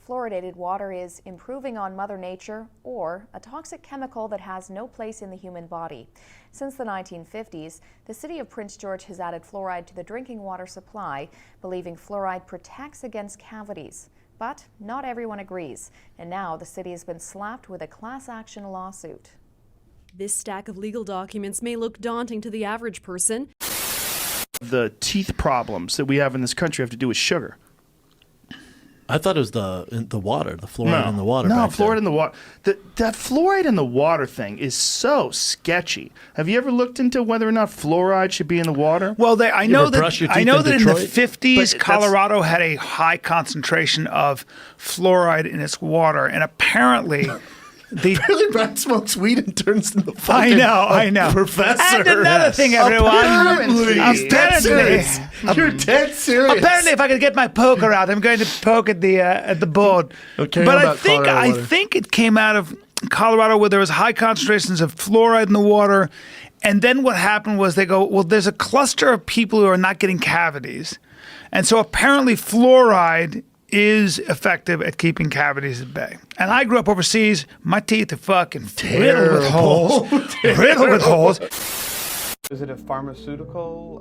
fluoridated water is improving on Mother Nature or a toxic chemical that has no place in the human body. Since the 1950s, the city of Prince George has added fluoride to the drinking water supply, believing fluoride protects against cavities. But not everyone agrees, and now the city has been slapped with a class action lawsuit. This stack of legal documents may look daunting to the average person. The teeth problems that we have in this country have to do with sugar. I thought it was the water, the fluoride in the water. No, fluoride in the water. That fluoride in the water thing is so sketchy. Have you ever looked into whether or not fluoride should be in the water? Well, I know that in the 50s, But Colorado had a high concentration of fluoride in its water, and apparently. Apparently Brad smokes weed and turns into the fucking I know. professor. And another thing, everyone. Apparently. You're dead serious. Apparently, if I could get my poker out, I'm going to poke at the board. Okay, but I think it came out of Colorado where there was high concentrations of fluoride in the water. And then what happened was they go, well, there's a cluster of people who are not getting cavities. And so apparently fluoride is effective at keeping cavities at bay. And I grew up overseas. My teeth are fucking riddled with holes. Riddled with holes. Is it a pharmaceutical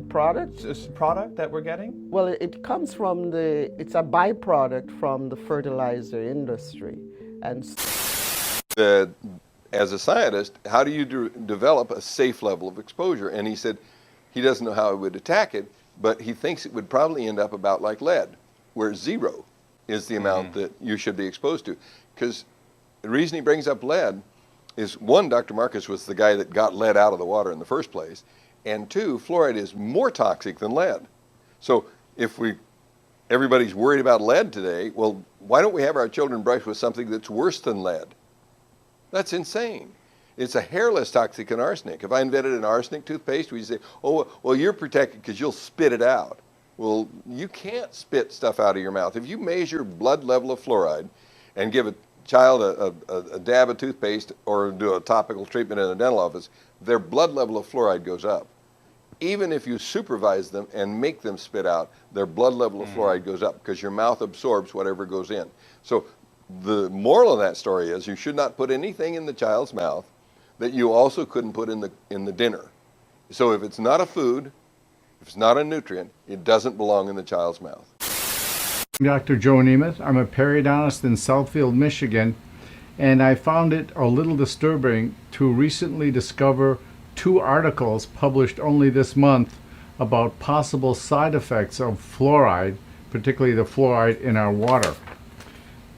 product that we're getting? Well, it comes from it's a byproduct from the fertilizer industry. And as a scientist, how do you develop a safe level of exposure? And he said he doesn't know how he would attack it, but he thinks it would probably end up about like lead, where 0 is the amount that you should be exposed to. Because the reason he brings up lead is, 1, Dr. Marcus was the guy that got lead out of the water in the first place, and 2, fluoride is more toxic than lead. So if everybody's worried about lead today, well, why don't we have our children brush with something that's worse than lead? That's insane. It's a hair less toxic than arsenic. If I invented an arsenic toothpaste, we'd say, oh, well, you're protected because you'll spit it out. Well, you can't spit stuff out of your mouth. If you measure blood level of fluoride and give a child a dab of toothpaste or do a topical treatment in a dental office, their blood level of fluoride goes up. Even if you supervise them and make them spit out, their blood level of fluoride goes up because your mouth absorbs whatever goes in. So the moral of that story is you should not put anything in the child's mouth that you also couldn't put in the dinner. So if it's not a food, if it's not a nutrient, it doesn't belong in the child's mouth. Dr. Joe Nemeth. I'm a periodontist in Southfield, Michigan, and I found it a little disturbing to recently discover 2 articles published only this month about possible side effects of fluoride, particularly the fluoride in our water.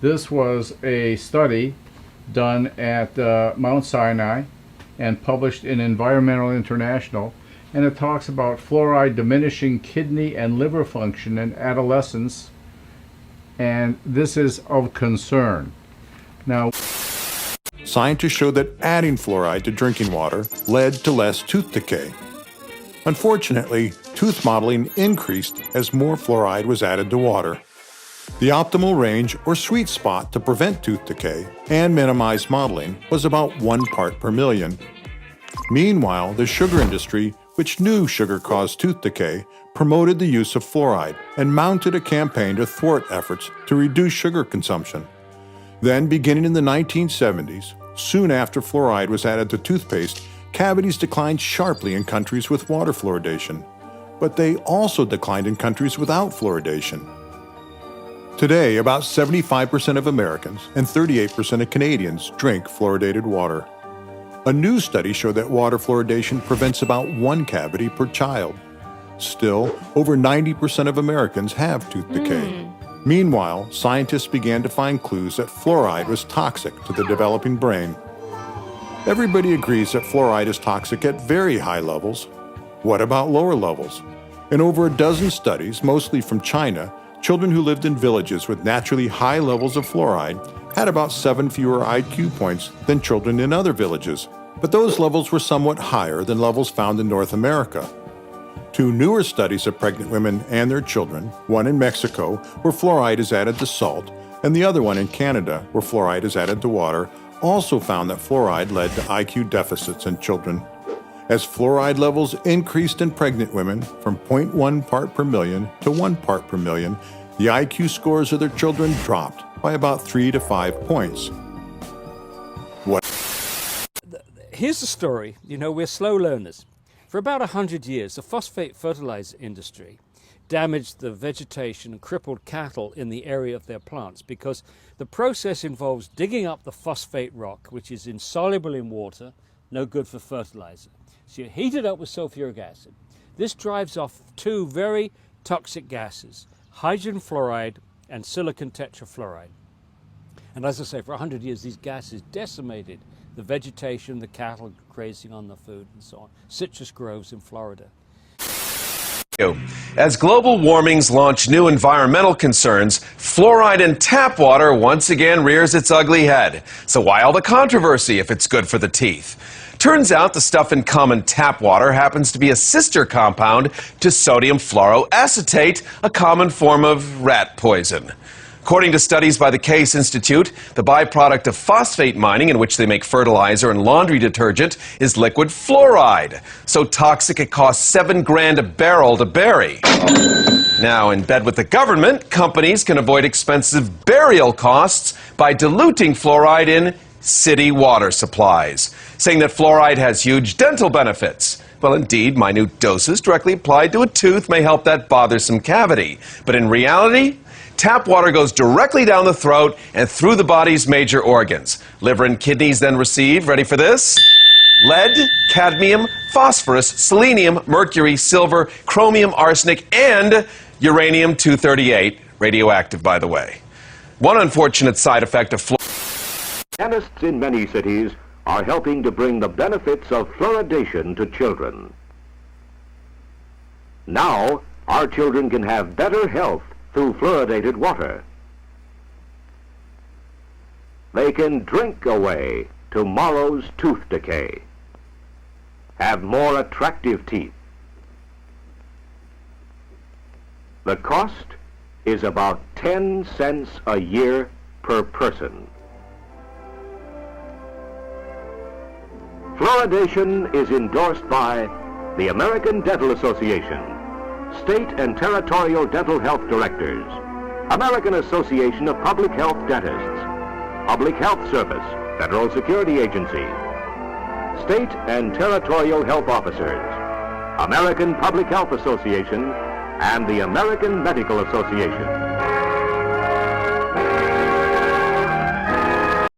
This was a study done at Mount Sinai and published in Environmental International, and it talks about fluoride diminishing kidney and liver function in adolescents, and this is of concern. Now, scientists showed that adding fluoride to drinking water led to less tooth decay. Unfortunately, tooth modeling increased as more fluoride was added to water. The optimal range or sweet spot to prevent tooth decay and minimize modeling was about 1 part per million. Meanwhile, the sugar industry, which knew sugar caused tooth decay, promoted the use of fluoride and mounted a campaign to thwart efforts to reduce sugar consumption. Then, beginning in the 1970s, soon after fluoride was added to toothpaste, cavities declined sharply in countries with water fluoridation, but they also declined in countries without fluoridation. Today, about 75% of Americans and 38% of Canadians drink fluoridated water. A new study showed that water fluoridation prevents about 1 cavity per child. Still, over 90% of Americans have tooth decay. Meanwhile, scientists began to find clues that fluoride was toxic to the developing brain. Everybody agrees that fluoride is toxic at very high levels. What about lower levels? In over a dozen studies, mostly from China, children who lived in villages with naturally high levels of fluoride had about 7 fewer IQ points than children in other villages, but those levels were somewhat higher than levels found in North America. 2 newer studies of pregnant women and their children, one in Mexico, where fluoride is added to salt, and the other one in Canada, where fluoride is added to water, also found that fluoride led to IQ deficits in children. As fluoride levels increased in pregnant women from 0.1 part per million to 1 part per million, the IQ scores of their children dropped, by about 3 to 5 points. Here's the story. You know, we're slow learners. For about 100 years, the phosphate fertilizer industry damaged the vegetation and crippled cattle in the area of their plants because the process involves digging up the phosphate rock, which is insoluble in water, no good for fertilizer. So you heat it up with sulfuric acid. This drives off two very toxic gases, hydrogen fluoride and silicon tetrafluoride. And as I say, for 100 years, these gases decimated the vegetation, the cattle grazing on the food, and so on. Citrus groves in Florida. As global warmings launch new environmental concerns, fluoride in tap water once again rears its ugly head. So why all the controversy if it's good for the teeth? Turns out the stuff in common tap water happens to be a sister compound to sodium fluoroacetate, a common form of rat poison. According to studies by the Case Institute, the byproduct of phosphate mining, in which they make fertilizer and laundry detergent, is liquid fluoride. So toxic it costs $7 grand a barrel to bury. Now, in bed with the government, companies can avoid expensive burial costs by diluting fluoride in city water supplies, saying that fluoride has huge dental benefits. Well, indeed, minute doses directly applied to a tooth may help that bothersome cavity. But in reality, tap water goes directly down the throat and through the body's major organs. Liver and kidneys then receive, ready for this? Lead, cadmium, phosphorus, selenium, mercury, silver, chromium, arsenic, and uranium-238, radioactive, by the way. One unfortunate side effect of fluoride. Dentists in many cities are helping to bring the benefits of fluoridation to children. Now, our children can have better health through fluoridated water. They can drink away tomorrow's tooth decay, have more attractive teeth. The cost is about 10 cents a year per person. Fluoridation is endorsed by the American Dental Association, State and Territorial Dental Health Directors, American Association of Public Health Dentists, Public Health Service, Federal Security Agency, State and Territorial Health Officers, American Public Health Association, and the American Medical Association.